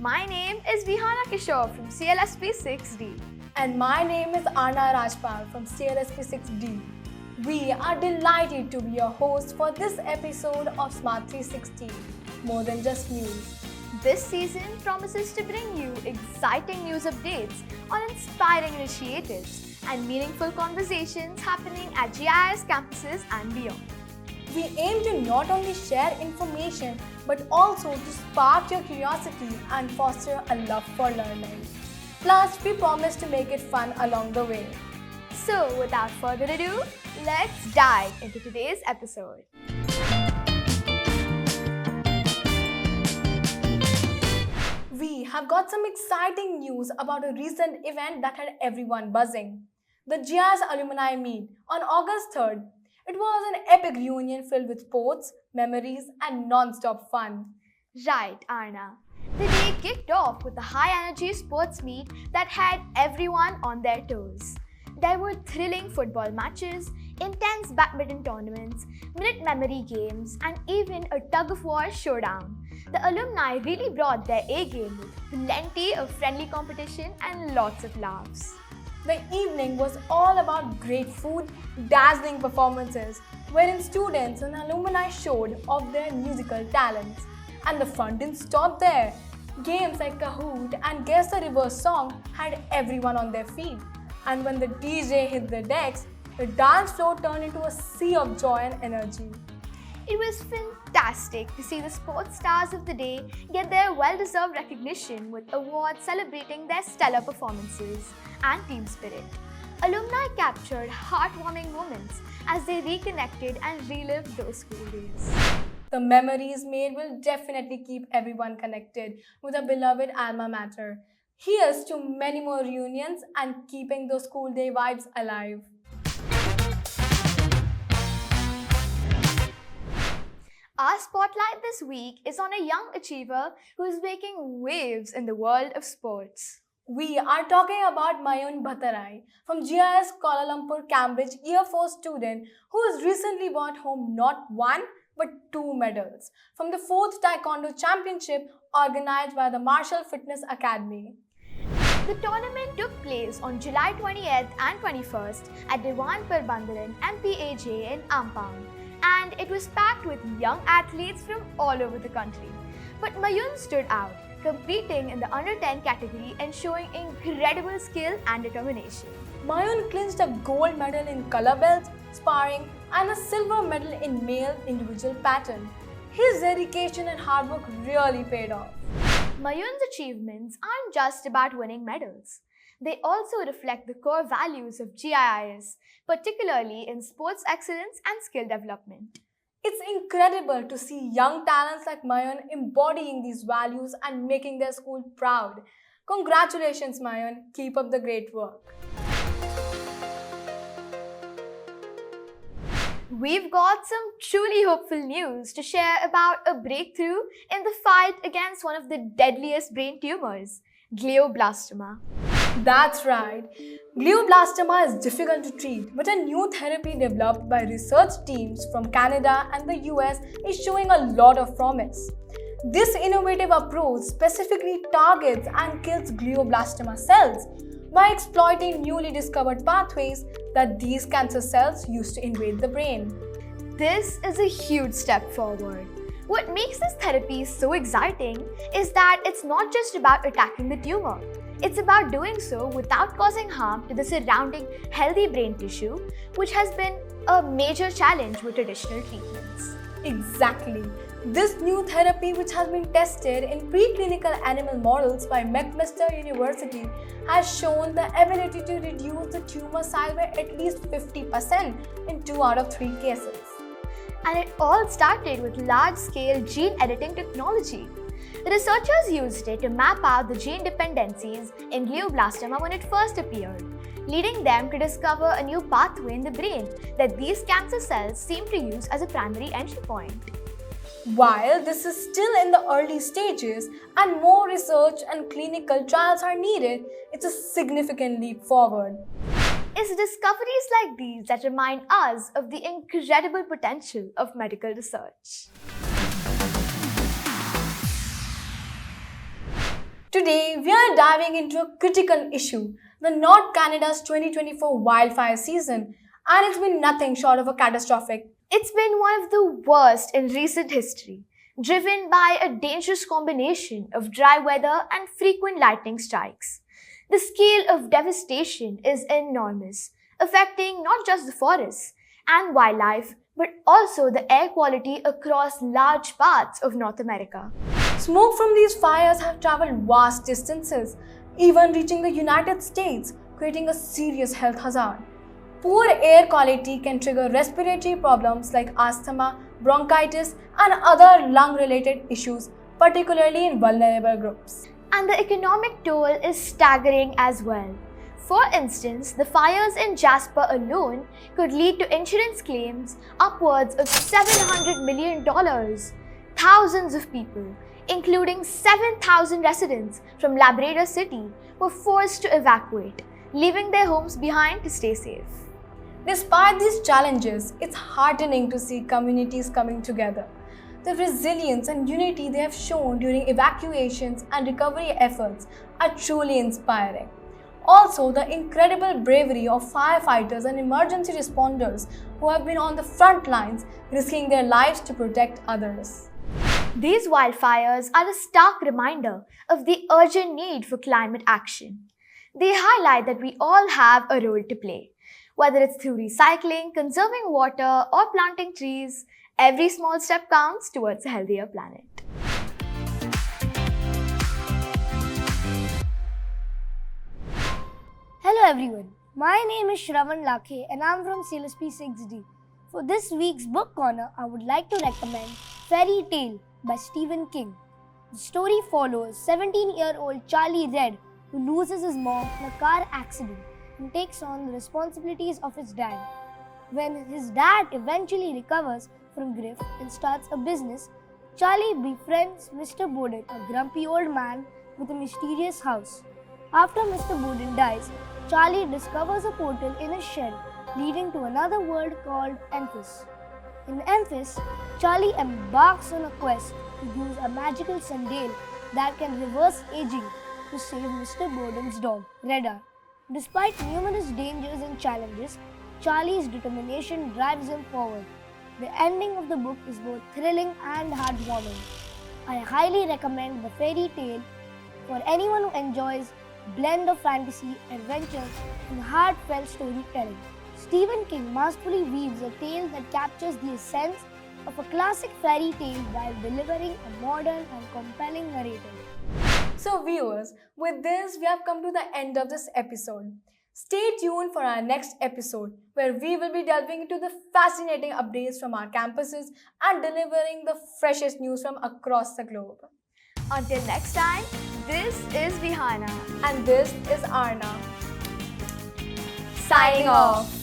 My name is Vihana Kishore from CLSP 6D. And my name is Arna Rajpal from CLSP 6D. We are delighted to be your host for this episode of Smart 360, More Than Just News. This season promises to bring you exciting news updates on inspiring initiatives and meaningful conversations happening at GIS campuses and beyond. We aim to not only share information but also to spark your curiosity and foster a love for learning. Plus, we promise to make it fun along the way. So, without further ado, let's dive into today's episode. We have got some exciting news about a recent event that had everyone buzzing. The GIS Alumni Meet on August 3rd. It was an epic reunion filled with sports, memories, and non-stop fun. Right, Arna. The day kicked off with a high-energy sports meet that had everyone on their toes. There were thrilling football matches, intense badminton tournaments, minute memory games, and even a tug-of-war showdown. The alumni really brought their A-game with plenty of friendly competition and lots of laughs. The evening was all about great food, dazzling performances, wherein students and alumni showed off their musical talents. And the fun didn't stop there. Games like Kahoot and Guess the Reverse Song had everyone on their feet. And when the DJ hit the decks, the dance floor turned into a sea of joy and energy. It was fantastic to see the sports stars of the day get their well-deserved recognition with awards celebrating their stellar performances and team spirit. Alumni captured heartwarming moments as they reconnected and relived those school days. The memories made will definitely keep everyone connected with a beloved alma mater. Here's to many more reunions and keeping those school day vibes alive. Our spotlight this week is on a young achiever who is making waves in the world of sports. We are talking about Mayun Bhattarai from GIS Kuala Lumpur Cambridge Year 4 student who has recently brought home not one but 2 medals from the 4th Taekwondo Championship organized by the Martial Fitness Academy. The tournament took place on July 20th and 21st at Dewan Perbandaran MPAJ in Ampang, and it was packed with young athletes from all over the country. But Mayun stood out, competing in the under 10 category and showing incredible skill and determination. Mayun clinched a gold medal in color belts, sparring, and a silver medal in male individual pattern. His dedication and hard work really paid off. Mayun's achievements aren't just about winning medals. They also reflect the core values of GIS, particularly in sports excellence and skill development. It's incredible to see young talents like Mayun embodying these values and making their school proud. Congratulations, Mayun. Keep up the great work. We've got some truly hopeful news to share about a breakthrough in the fight against one of the deadliest brain tumors, glioblastoma. That's right. Glioblastoma is difficult to treat, but a new therapy developed by research teams from Canada and the US is showing a lot of promise. This innovative approach specifically targets and kills glioblastoma cells by exploiting newly discovered pathways that these cancer cells use to invade the brain. This is a huge step forward. What makes this therapy so exciting is that it's not just about attacking the tumor. It's about doing so without causing harm to the surrounding healthy brain tissue, which has been a major challenge with traditional treatments. Exactly. This new therapy, which has been tested in preclinical animal models by McMaster University, has shown the ability to reduce the tumor size by at least 50% in 2 out of 3 cases. And it all started with large-scale gene editing technology. The researchers used it to map out the gene dependencies in glioblastoma when it first appeared, leading them to discover a new pathway in the brain that these cancer cells seem to use as a primary entry point. While this is still in the early stages and more research and clinical trials are needed, it's a significant leap forward. It's discoveries like these that remind us of the incredible potential of medical research. Today, we are diving into a critical issue, the North Canada's 2024 wildfire season, and it's been nothing short of a catastrophic. It's been one of the worst in recent history, driven by a dangerous combination of dry weather and frequent lightning strikes. The scale of devastation is enormous, affecting not just the forests and wildlife, but also the air quality across large parts of North America. Smoke from these fires have traveled vast distances, even reaching the United States, creating a serious health hazard. Poor air quality can trigger respiratory problems like asthma, bronchitis, and other lung-related issues, particularly in vulnerable groups. And the economic toll is staggering as well. For instance, the fires in Jasper alone could lead to insurance claims upwards of $700 million. Thousands of people, including 7,000 residents from Labrador City, were forced to evacuate, leaving their homes behind to stay safe. Despite these challenges, it's heartening to see communities coming together. The resilience and unity they have shown during evacuations and recovery efforts are truly inspiring. Also, the incredible bravery of firefighters and emergency responders who have been on the front lines, risking their lives to protect others. These wildfires are a stark reminder of the urgent need for climate action. They highlight that we all have a role to play. Whether it's through recycling, conserving water, or planting trees, every small step counts towards a healthier planet. Hello everyone, my name is Shravan Lakhe and I'm from CLSP 6D. For this week's book corner, I would like to recommend Fairy Tale by Stephen King. The story follows 17-year-old Charlie Red who loses his mom in a car accident and takes on the responsibilities of his dad. When his dad eventually recovers from grief and starts a business, Charlie befriends Mr. Bowden, a grumpy old man with a mysterious house. After Mr. Bowden dies, Charlie discovers a portal in his shed leading to another world called Emphas. In Emphas, Charlie embarks on a quest to use a magical sundial that can reverse aging to save Mr. Bowden's dog, Redar. Despite numerous dangers and challenges, Charlie's determination drives him forward. The ending of the book is both thrilling and heartwarming. I highly recommend the fairy tale for anyone who enjoys a blend of fantasy, adventure, and heartfelt storytelling. Stephen King masterfully weaves a tale that captures the essence of a classic fairy tale while delivering a modern and compelling narrative. So viewers, with this we have come to the end of this episode. Stay tuned for our next episode where we will be delving into the fascinating updates from our campuses and delivering the freshest news from across the globe. Until next time, this is Vihana And this is Arna. signing off.